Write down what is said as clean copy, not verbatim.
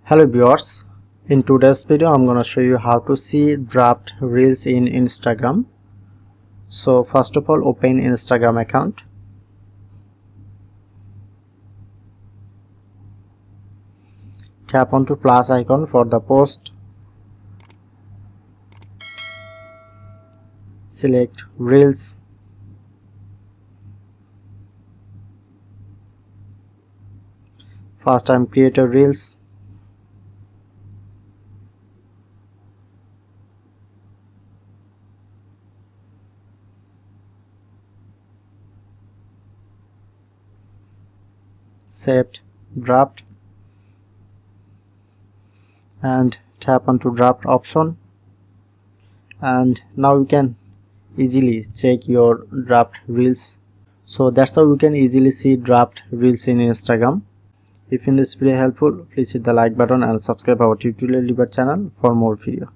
Hello viewers, in today's video I'm gonna show you how to see draft reels in Instagram. So first of all, open Instagram account. Tap onto plus icon for the post. Select reels. First time create a reels. Saved draft and tap onto draft option, and now you can easily check your draft reels. So that's how you can easily see draft reels in Instagram. If in this video helpful, please hit the like button and subscribe our tutorial debate channel for more video.